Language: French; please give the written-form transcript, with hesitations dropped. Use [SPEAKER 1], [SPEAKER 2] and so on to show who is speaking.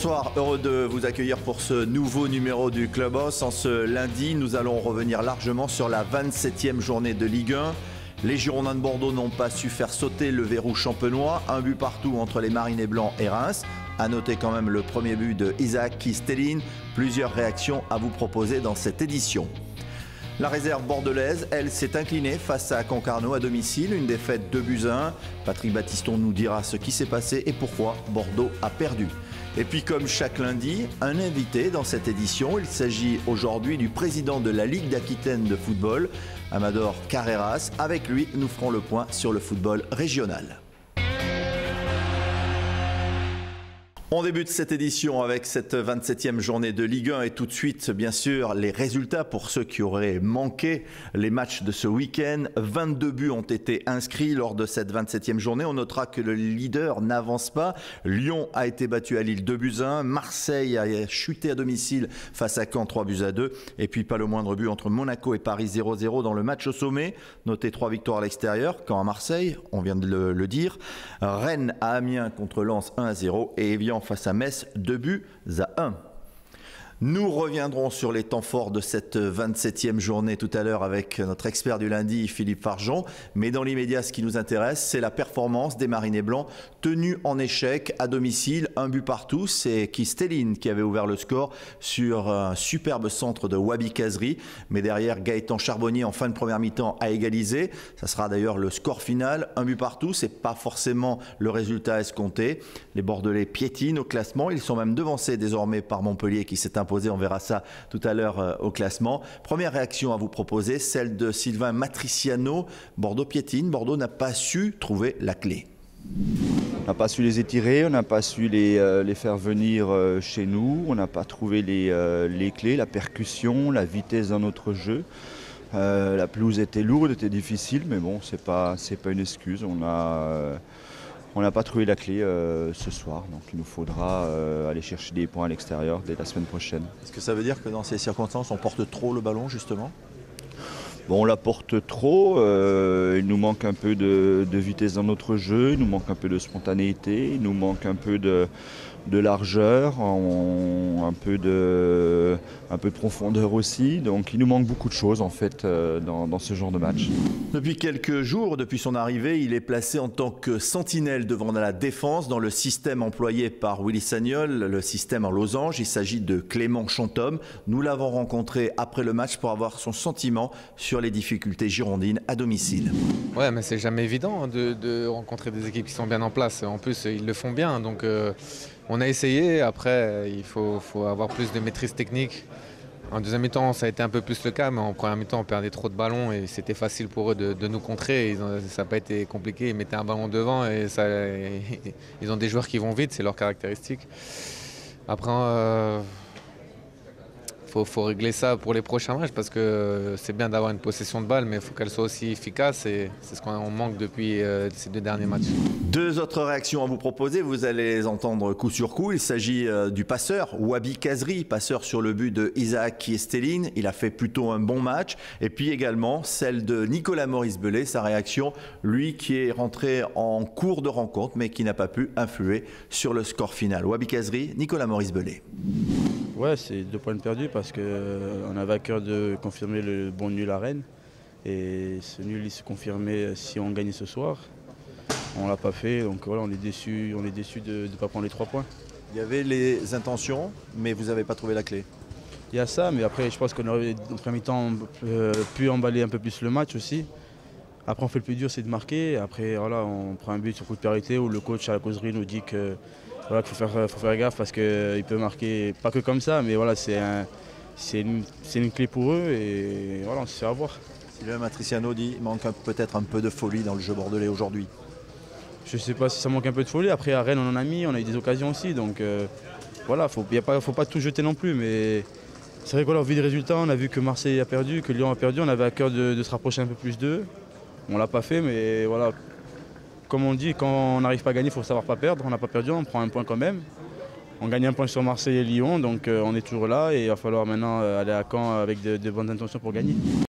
[SPEAKER 1] Bonsoir, heureux de vous accueillir pour ce nouveau numéro du Clubhouse. En ce lundi, nous allons revenir largement sur la 27e journée de Ligue 1. Les Girondins de Bordeaux n'ont pas su faire sauter le verrou champenois. Un but partout entre les Marinés Blancs et Reims. À noter quand même le premier but de Isaac Kiestelin. Plusieurs réactions à vous proposer dans cette édition. La réserve bordelaise, elle, s'est inclinée face à Concarneau à domicile. Une défaite 2-1. Patrick Battiston nous dira ce qui s'est passé et pourquoi Bordeaux a perdu. Et puis comme chaque lundi, un invité dans cette édition. Il s'agit aujourd'hui du président de la Ligue d'Aquitaine de football, Amador Carreras. Avec lui, nous ferons le point sur le football régional. On débute cette édition avec cette 27e journée de Ligue 1 et tout de suite, bien sûr, les résultats pour ceux qui auraient manqué les matchs de ce week-end. 22 buts ont été inscrits lors de cette 27e journée. On notera que le leader n'avance pas. Lyon a été battu à Lille 2-1. Marseille a chuté à domicile face à Caen 3-2. Et puis pas le moindre but entre Monaco et Paris 0-0 dans le match au sommet. Notez 3 victoires à l'extérieur. Caen à Marseille, on vient de le dire. Rennes à Amiens contre Lens 1-0 et Evian face à Metz, 2-1. Nous reviendrons sur les temps forts de cette 27e journée tout à l'heure avec notre expert du lundi, Philippe Farjon. Mais dans l'immédiat, ce qui nous intéresse, c'est la performance des Marinés Blancs tenus en échec à domicile. Un but partout, c'est Kiestelin qui avait ouvert le score sur un superbe centre de Wabi Kazri. Mais derrière, Gaëtan Charbonnier en fin de première mi-temps a égalisé. Ça sera d'ailleurs le score final. Un but partout, c'est pas forcément le résultat escompté. Les Bordelais piétinent au classement. Ils sont même devancés désormais par Montpellier qui s'est imposé. On verra ça tout à l'heure au classement. Première réaction à vous proposer, celle de Sylvain Matriciano. Bordeaux piétine, Bordeaux n'a pas su trouver la clé.
[SPEAKER 2] On n'a pas su les étirer, on n'a pas su les faire venir chez nous, on n'a pas trouvé les clés, la percussion, la vitesse dans notre jeu. La pelouse était lourde, était difficile, mais bon, c'est pas une excuse. On n'a pas trouvé la clé ce soir, donc il nous faudra aller chercher des points à l'extérieur dès la semaine prochaine.
[SPEAKER 1] Est-ce que ça veut dire que dans ces circonstances, on porte trop le ballon justement ?
[SPEAKER 2] Bon, on la porte trop, il nous manque un peu de vitesse dans notre jeu, il nous manque un peu de spontanéité, il nous manque un peu de largeur, un peu de profondeur aussi. Donc il nous manque beaucoup de choses en fait dans ce genre de match.
[SPEAKER 1] Depuis quelques jours, depuis son arrivée, il est placé en tant que sentinelle devant la défense dans le système employé par Willy Sagnol, le système en losange. Il s'agit de Clément Chantôme. Nous l'avons rencontré après le match pour avoir son sentiment sur les difficultés girondines à domicile.
[SPEAKER 3] Ouais, mais c'est jamais évident de rencontrer des équipes qui sont bien en place. En plus, ils le font bien, donc on a essayé. Après, il faut avoir plus de maîtrise technique. En deuxième mi-temps, ça a été un peu plus le cas, mais en première mi-temps, on perdait trop de ballons et c'était facile pour eux de nous contrer. Ça n'a pas été compliqué, ils mettaient un ballon devant et ils ont des joueurs qui vont vite, c'est leur caractéristique. Après, faut régler ça pour les prochains matchs parce que c'est bien d'avoir une possession de balle, mais il faut qu'elle soit aussi efficace et c'est ce qu'on manque depuis ces 2 derniers matchs.
[SPEAKER 1] 2 autres réactions à vous proposer, vous allez les entendre coup sur coup. Il s'agit du passeur Wabi Kazri, passeur sur le but de Isaac Kiestelin. Il a fait plutôt un bon match. Et puis également celle de Nicolas Maurice-Bellet, sa réaction, lui qui est rentré en cours de rencontre mais qui n'a pas pu influer sur le score final. Wabi Kazri, Nicolas Maurice-Bellet.
[SPEAKER 4] Ouais, c'est 2 points de perdus parce qu'on avait à cœur de confirmer le bon nul à Rennes. Et ce nul, il se confirmait si on gagnait ce soir. On ne l'a pas fait, donc voilà, on est déçu de ne pas prendre les 3 points.
[SPEAKER 1] Il y avait les intentions, mais vous n'avez pas trouvé la clé.
[SPEAKER 4] Il y a ça, mais après, je pense qu'on aurait, en premier mi-temps, pu emballer un peu plus le match aussi. Après, on fait le plus dur, c'est de marquer. Après, voilà, on prend un but sur coup de pénalité où le coach à la causerie nous dit que voilà, qu'il faut faire gaffe parce qu'il peut marquer, pas que comme ça, mais voilà, c'est une clé pour eux et voilà, on se fait avoir.
[SPEAKER 1] Sylvain Matriciano dit qu'il manque peut-être un peu de folie dans le jeu bordelais aujourd'hui.
[SPEAKER 4] Je ne sais pas si ça manque un peu de folie. Après, à Rennes, on en a mis, on a eu des occasions aussi. Donc voilà, faut pas tout jeter non plus. Mais c'est vrai qu'on a vu des résultats. On a vu que Marseille a perdu, que Lyon a perdu. On avait à cœur de se rapprocher un peu plus d'eux. On ne l'a pas fait, mais voilà. Comme on dit, quand on n'arrive pas à gagner, il faut savoir pas perdre. On n'a pas perdu, on prend un point quand même. On gagne un point sur Marseille et Lyon, donc on est toujours là. Et il va falloir maintenant aller à Caen avec de bonnes intentions pour gagner.